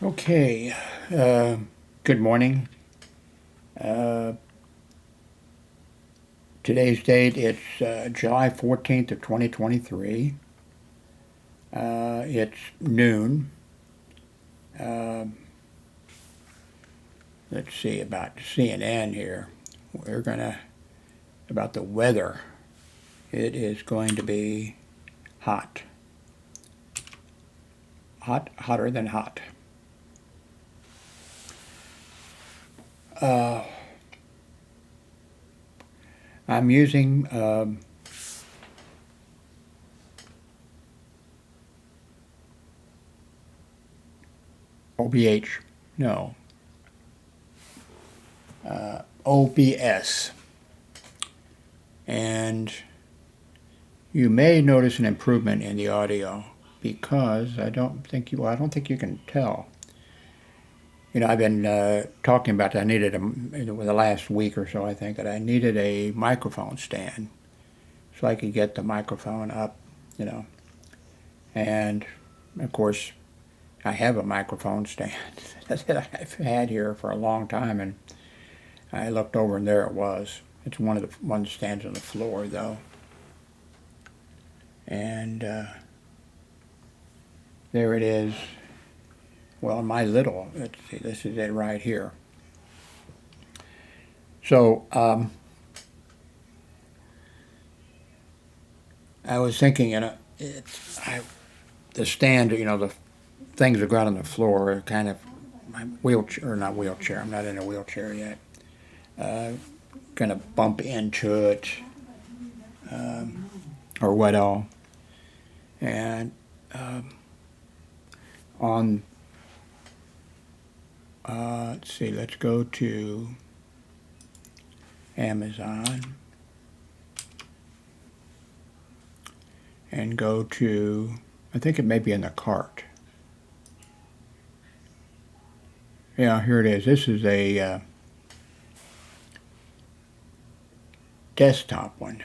Okay, good morning. Uh, Today's date, it's July 14th of 2023. It's noon. Uh, let's see about CNN here. We're gonna, about the weather. It is going to be hot. Hot, hotter than hot. Uh, I'm using OBH, no, OBS. And you may notice an improvement in the audio because I don't think you can tell. You know, I've been talking about that. I needed the last week or so, I think, that I needed a microphone stand so I could get the microphone up, you know. And of course, I have a microphone stand that I've had here for a long time, and I looked over and there it was. It's one that stands on the floor though, and there it is. Well, let's see, this is it right here. So I was thinking, the stand, the things that go out on the floor are kind of my wheelchair, or not wheelchair. I'm not in a wheelchair yet. Gonna bump into it, or what all. And on, let's see, let's go to Amazon and go to, I think it may be in the cart. Yeah, here it is. This is a desktop one.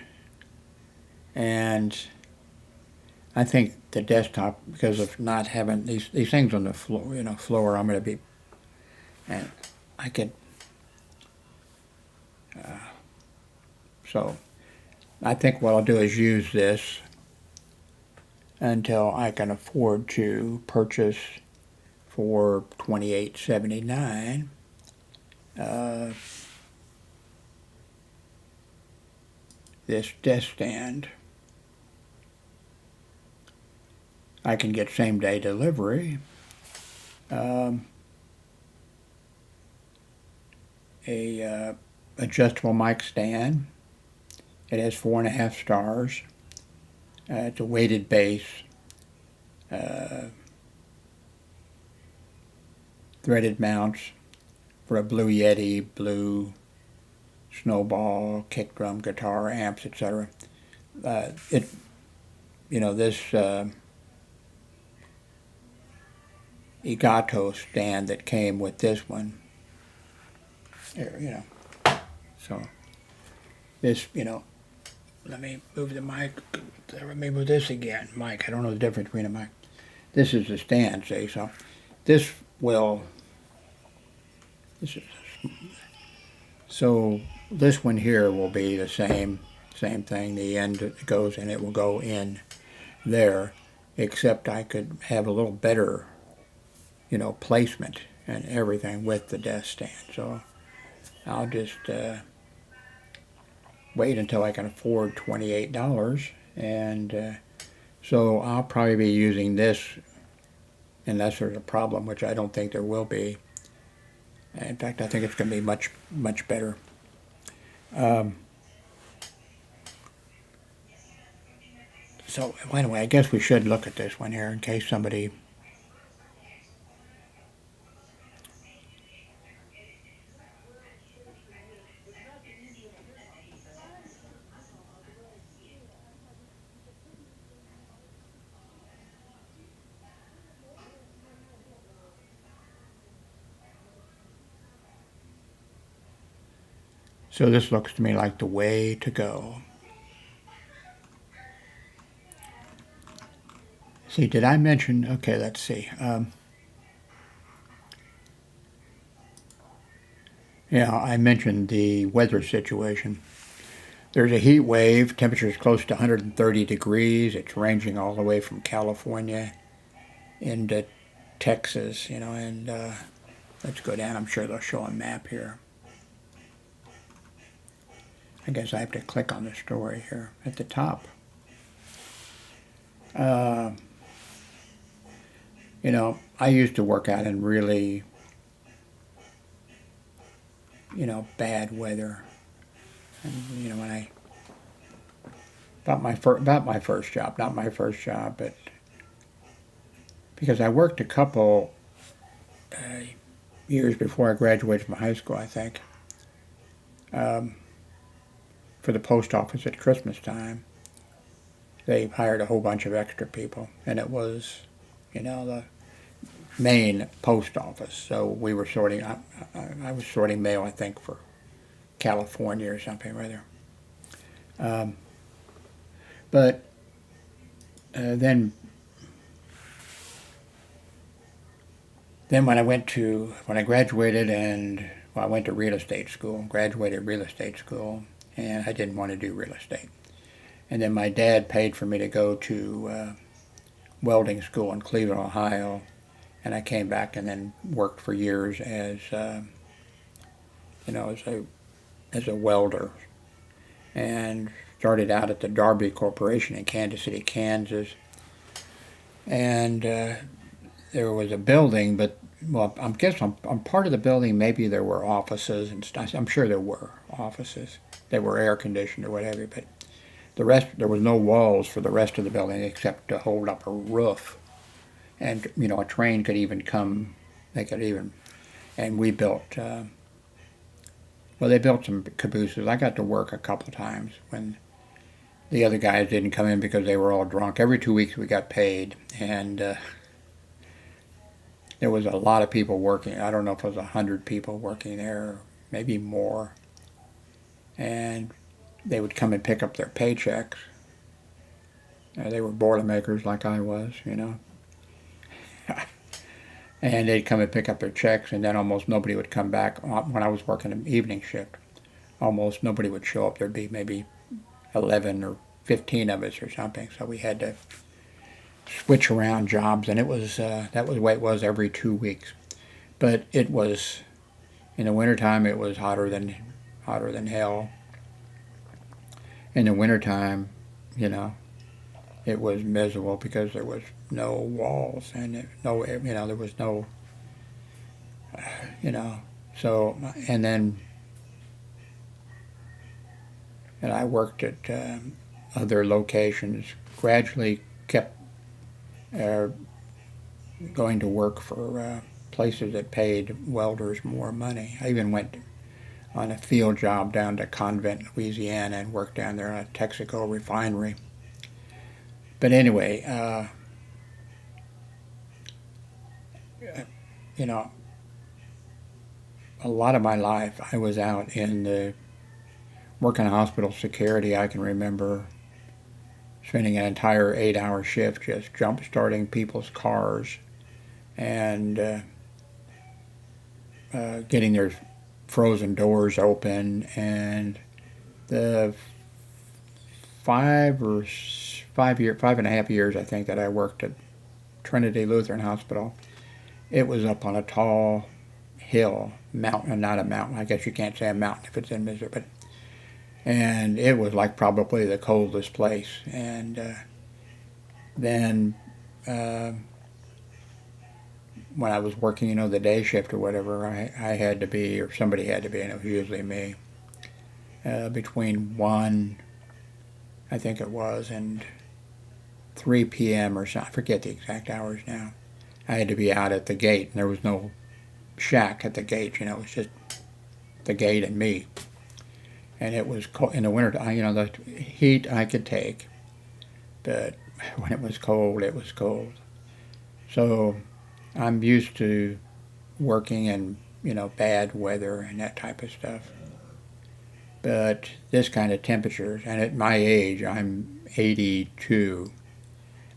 And I think the desktop, because of not having these things on the floor, I'm going to be, and I could, so I think what I'll do is use this until I can afford to purchase for $28.79 this desk stand. I can get same day delivery. A adjustable mic stand. It has 4.5 stars. It's a weighted base. Threaded mounts for a Blue Yeti, Blue Snowball, kick drum, guitar, amps, etc. This Elgato stand that came with this one. There, so this, let me move the mic. Let me move this again. Mic, I don't know the difference between a mic. This is the stand, see, so this will, this is, so this one here will be the same thing. The end goes and it will go in there, except I could have a little better, placement and everything with the desk stand. So I'll just wait until I can afford $28, and so I'll probably be using this unless there's a problem, which I don't think there will be. In fact, I think it's going to be much, much better. So anyway, I guess we should look at this one here in case somebody. So this looks to me like the way to go. See, did I mention? Okay, let's see. Yeah, I mentioned the weather situation. There's a heat wave, temperatures close to 130 degrees. It's ranging all the way from California into Texas, and let's go down. I'm sure they'll show a map here. I guess I have to click on the story here at the top. Uh, I used to work out in really, bad weather. And, when I about my first job, not my first job, but because I worked a couple years before I graduated from high school, I think, um, for the post office at Christmas time. They hired a whole bunch of extra people, and it was, the main post office. So we were sorting. I was sorting mail, I think, for California or something rather. Um, but then when I graduated and well, I went to real estate school, graduated real estate school, and I didn't want to do real estate. And then my dad paid for me to go to welding school in Cleveland, Ohio, and I came back and then worked for years as as a welder, and started out at the Darby Corporation in Kansas City, Kansas, and there was a building, but well, I guess on part of the building maybe there were offices and stuff. I'm sure there were offices that were air conditioned or whatever, but the rest there was no walls for the rest of the building except to hold up a roof, and a train could even come. They could even, and we built. Well, they built some cabooses. I got to work a couple times when the other guys didn't come in because they were all drunk. Every 2 weeks we got paid, and there was a lot of people working. I don't know if it was 100 people working there, maybe more. And they would come and pick up their paychecks. They were Boilermakers like I was, and they'd come and pick up their checks, and then almost nobody would come back. When I was working an evening shift, almost nobody would show up. There'd be maybe 11 or 15 of us or something, so we had to switch around jobs, and it was that was the way it was every 2 weeks. But it was in the wintertime. It was hotter than hell. In the wintertime, it was miserable because there was no walls and there was no, so and then and I worked at other locations. Gradually kept uh, going to work for places that paid welders more money. I even went on a field job down to Convent, Louisiana, and worked down there on a Texaco refinery. But anyway, you know, a lot of my life I was out in the working hospital security. I can remember spending an entire 8-hour shift just jump starting people's cars and getting their frozen doors open. And the 5.5 years I think that I worked at Trinity Lutheran Hospital, it was up on a tall hill, mountain, not a mountain. I guess you can't say a mountain if it's in Missouri, but and it was like probably the coldest place. And then when I was working, the day shift or whatever, I had to be, or somebody had to be, and it was usually me, between 1, I think it was, and 3 p.m. or something. I forget the exact hours now. I had to be out at the gate, and there was no shack at the gate. It was just the gate and me. And it was cold in the winter. The heat I could take, but when it was cold, it was cold. So I'm used to working in bad weather and that type of stuff. But this kind of temperatures, and at my age, I'm 82.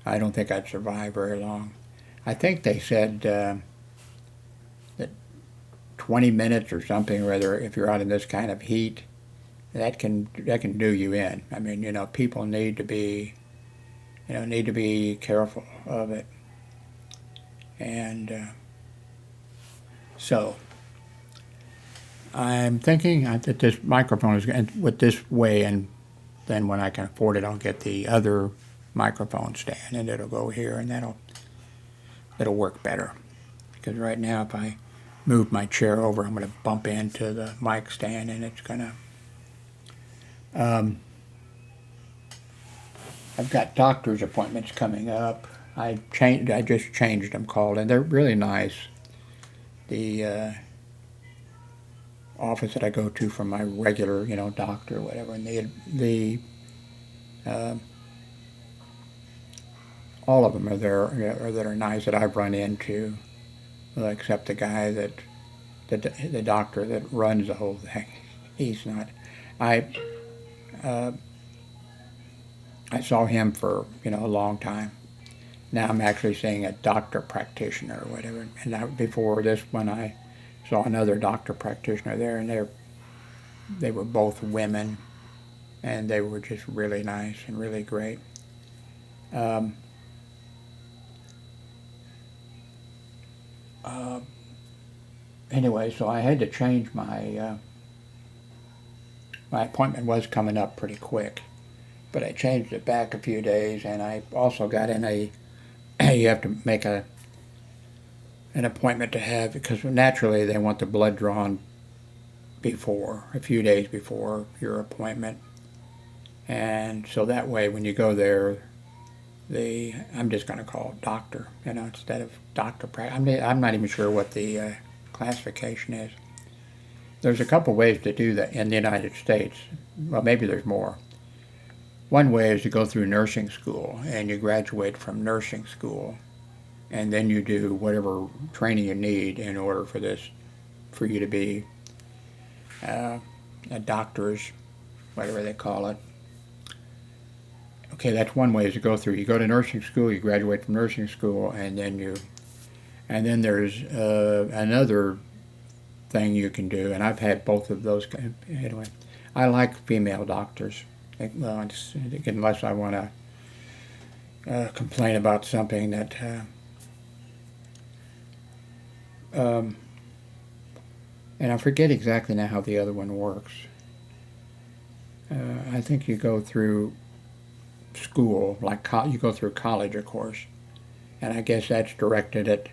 I don't think I'd survive very long. I think they said that 20 minutes or something, whether if you're out in this kind of heat, that can do you in. I mean, people need to be careful of it. And so I'm thinking that this microphone is going with this way, and then when I can afford it, I'll get the other microphone stand, and it'll go here, and it'll work better. Because right now, if I move my chair over, I'm going to bump into the mic stand, and it's going to. I've got doctor's appointments coming up. I just changed them, called, and they're really nice. The office that I go to for my regular, doctor or whatever, and all of them are there, that are nice that I've run into, except the guy the doctor that runs the whole thing. He's not. I saw him for a long time. Now I'm actually seeing a doctor practitioner or whatever. And before this one, I saw another doctor practitioner there, and they were both women, and they were just really nice and really great. Anyway, so I had to change my appointment was coming up pretty quick, but I changed it back a few days, and I also got in you have to make an appointment to have, because naturally they want the blood drawn a few days before your appointment, and so that way when you go there, I'm just going to call it doctor, instead of doctor. I'm not even sure what the classification is. There's a couple ways to do that in the United States. Well, maybe there's more. One way is to go through nursing school, and you graduate from nursing school, and then you do whatever training you need in order for you to be a doctor's, whatever they call it. Okay, that's one way is to go through. You go to nursing school, you graduate from nursing school, and then there's another thing you can do, and I've had both of those. Anyway, I like female doctors. Well, unless I want to complain about something that. And I forget exactly now how the other one works. I think you go through school, like you go through college, of course, and I guess that's directed at.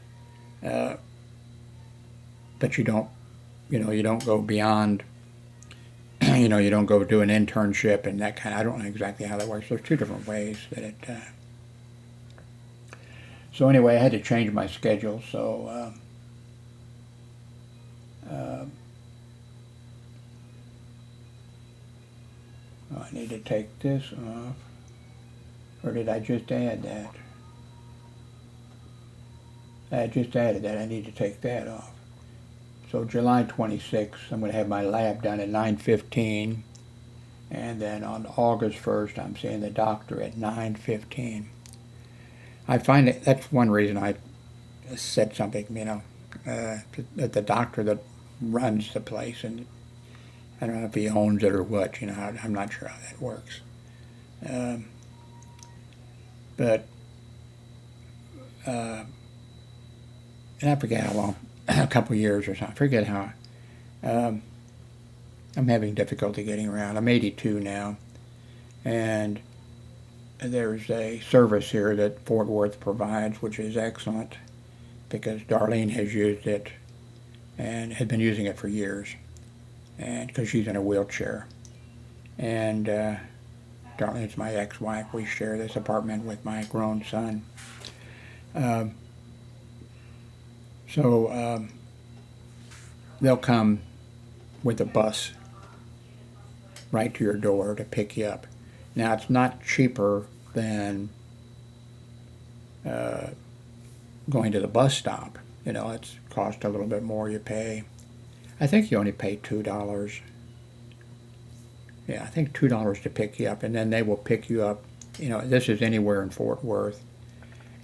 But you don't go beyond. You don't go do an internship and that kind of. I don't know exactly how that works. There's two different ways that it. So anyway, I had to change my schedule. So. I need to take this off, or did I just add that? I just added that. I need to take that off. So July 26th, I'm going to have my lab done at 9:15, and then on August 1st, I'm seeing the doctor at 9:15. I find that's one reason I said something, that the doctor that runs the place, and I don't know if he owns it or what, I'm not sure how that works. And I forget how long, a couple years or something. I forget how. I'm having difficulty getting around. I'm 82 now, and there's a service here that Fort Worth provides, which is excellent, because Darlene has used it and had been using it for years, and because she's in a wheelchair. And Darlene's my ex-wife. We share this apartment with my grown son. So they'll come with a bus right to your door to pick you up. Now, it's not cheaper than going to the bus stop. It's cost a little bit more. You pay, I think you only pay $2. Yeah, I think $2 to pick you up, and then they will pick you up. This is anywhere in Fort Worth.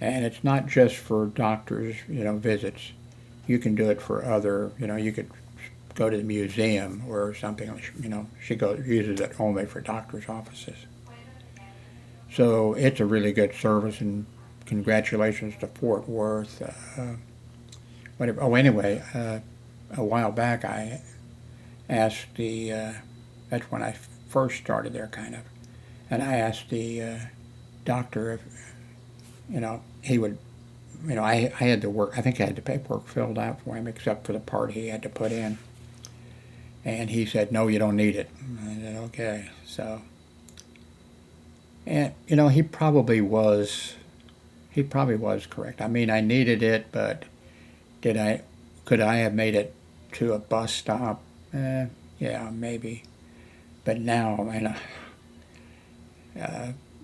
And it's not just for doctors, visits. You can do it for other, you could go to the museum or something. You know, she uses it only for doctor's offices. So it's a really good service, and congratulations to Fort Worth. Whatever. Oh, anyway, a while back I asked that's when I first started there, kind of, and I asked the doctor if, he would, I had the work, I think I had the paperwork filled out for him except for the part he had to put in. And he said, no, you don't need it. I said, okay. So, and, he probably was correct. I mean, I needed it, but could I have made it to a bus stop? Yeah, maybe. But now,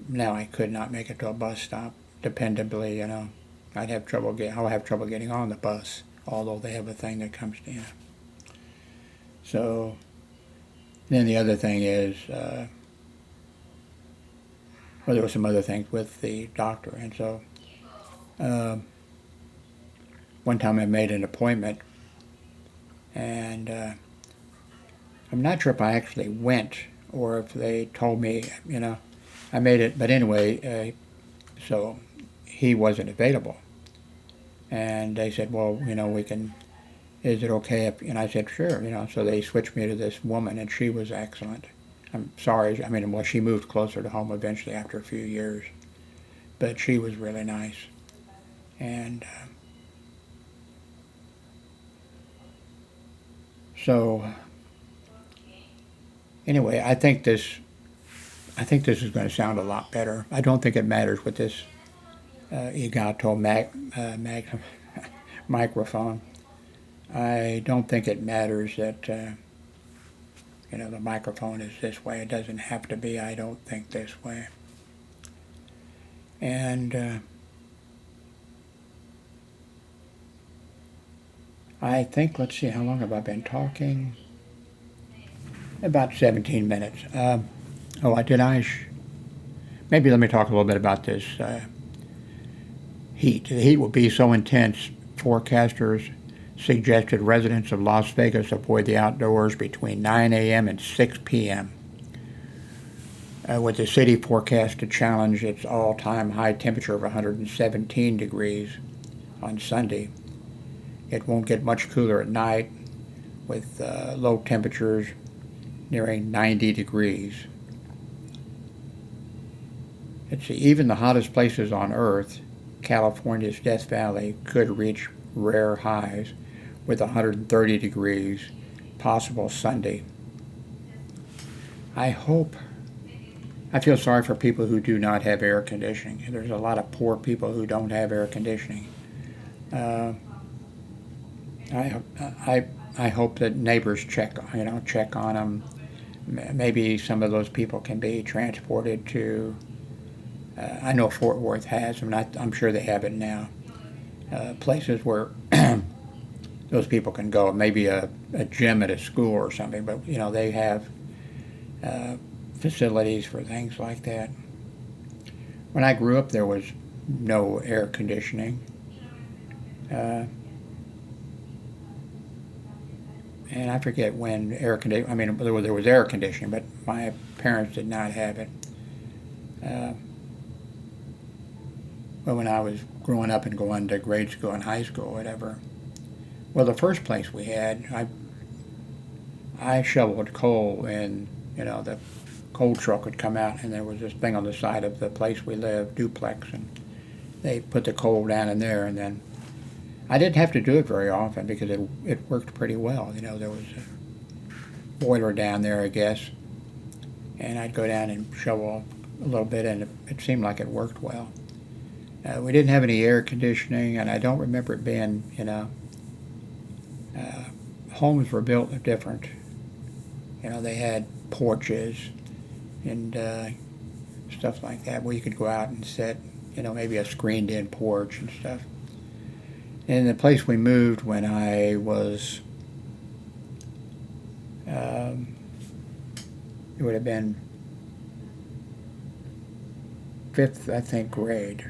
now I could not make it to a bus stop dependably, I'll have trouble getting on the bus, although they have a thing that comes to you. So, then the other thing is, there were some other things with the doctor, and so, one time I made an appointment, and I'm not sure if I actually went or if they told me, I made it, but anyway, so he wasn't available. And they said, well, is it okay if, and I said, sure, so they switched me to this woman, and she was excellent. I'm sorry, she moved closer to home eventually after a few years, but she was really nice. And so, anyway, I think this is going to sound a lot better. I don't think it matters with this Elgato microphone. I don't think it matters that the microphone is this way. It doesn't have to be, I don't think, this way. And I think, let's see, how long have I been talking? About 17 minutes. Maybe let me talk a little bit about this heat. The heat will be so intense, forecasters suggested residents of Las Vegas avoid the outdoors between 9 a.m. and 6 p.m. With the city forecast to challenge its all-time high temperature of 117 degrees on Sunday. It won't get much cooler at night, with low temperatures nearing 90 degrees. Let's see, even the hottest places on Earth, California's Death Valley, could reach rare highs with 130 degrees possible Sunday. I feel sorry for people who do not have air conditioning. There's a lot of poor people who don't have air conditioning. I hope that neighbors check on them. Maybe some of those people can be transported to, I know Fort Worth has them, I'm sure they have it now, places where those people can go, maybe a gym at a school or something, but they have facilities for things like that. When I grew up, there was no air conditioning. And I forget when there was air conditioning, but my parents did not have it. But when I was growing up and going to grade school and high school, whatever, well, the first place we had, I shoveled coal, and the coal truck would come out, and there was this thing on the side of the place we lived, duplex, and they put the coal down in there, and then I didn't have to do it very often because it worked pretty well. There was a boiler down there, I guess, and I'd go down and shovel a little bit, and it seemed like it worked well. We didn't have any air conditioning, and I don't remember it being, homes were built different. They had porches and stuff like that where you could go out and sit, maybe a screened-in porch and stuff. And the place we moved when I was, it would have been fifth, I think, grade.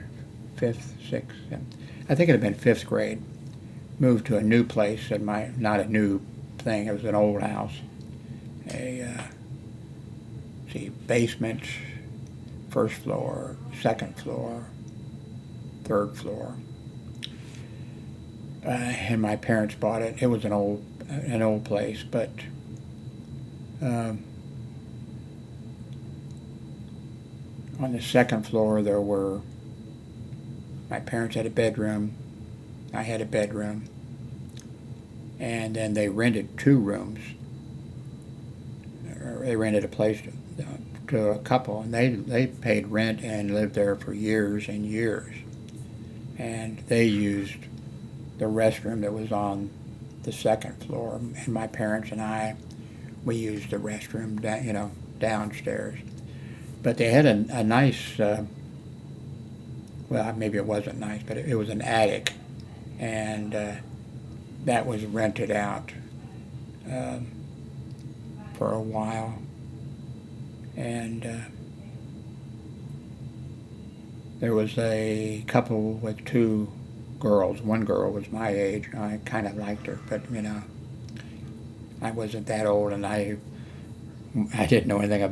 Fifth, sixth, seventh. I think it had been fifth grade. Moved to a new place, not a new thing. It was an old house. Basement, first floor, second floor, third floor. And my parents bought it. It was an old place, but on the second floor my parents had a bedroom, I had a bedroom, and then they rented 2 rooms. They rented a place to a couple, and they paid rent and lived there for years and years. And they used the restroom that was on the second floor, and my parents and we used the restroom downstairs. But they had a nice, well, maybe it wasn't nice, but it was an attic, and that was rented out for a while. And there was a couple with 2 girls. One girl was my age. I kind of liked her, but I wasn't that old, and I didn't know anything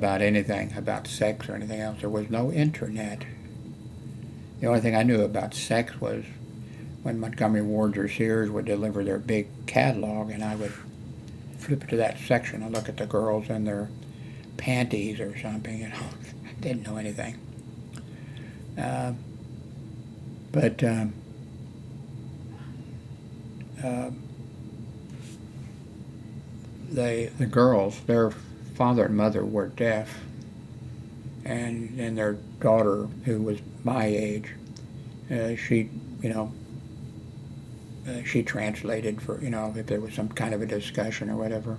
about sex or anything else. There was no internet. The only thing I knew about sex was when Montgomery Ward's or Sears would deliver their big catalog, and I would flip to that section and look at the girls in their panties or something. I didn't know anything. But the girls, their father and mother were deaf, and their daughter, who was my age, she translated for, if there was some kind of a discussion or whatever.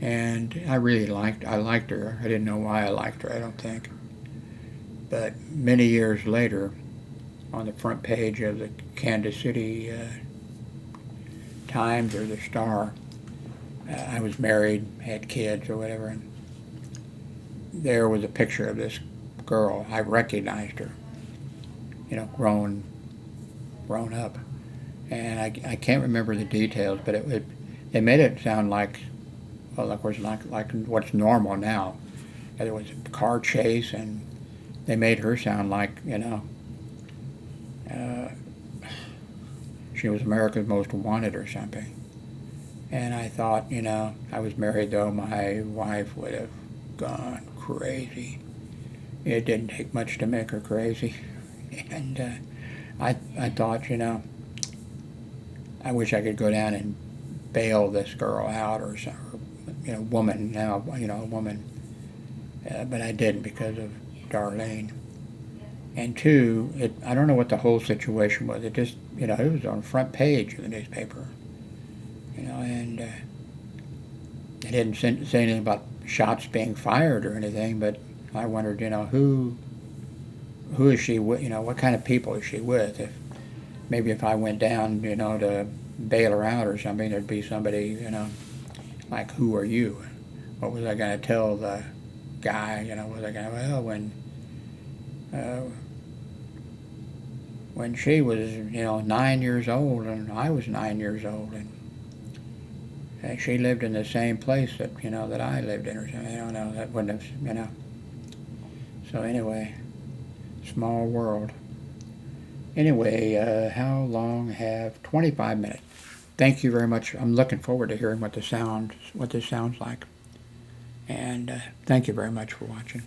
And I liked her. I didn't know why I liked her, I don't think. But many years later, on the front page of the Kansas City Times or the Star, I was married, had kids or whatever, and there was a picture of this girl. I recognized her, grown up. And I can't remember the details, but they made it sound like, well, of course, like what's normal now. There was a car chase, and they made her sound like, she was America's Most Wanted or something. And I thought, I was married, though, my wife would have gone crazy. It didn't take much to make her crazy. And I thought, I wish I could go down and bail this girl out, or woman now, a woman. But I didn't because of Darlene. And 2, I don't know what the whole situation was. It just, it was on the front page of the newspaper. And they didn't say anything about shots being fired or anything, but I wondered, who is she with, what kind of people is she with? If I went down, to bail her out or something, there'd be somebody, like, who are you? What was I going to tell the guy? Was I going to, when she was, 9 years old and I was 9 years old, and she lived in the same place that, that I lived in or something, that wouldn't have, So anyway, small world. Anyway, how long have 25 minutes? Thank you very much. I'm looking forward to hearing what this sounds like. And thank you very much for watching.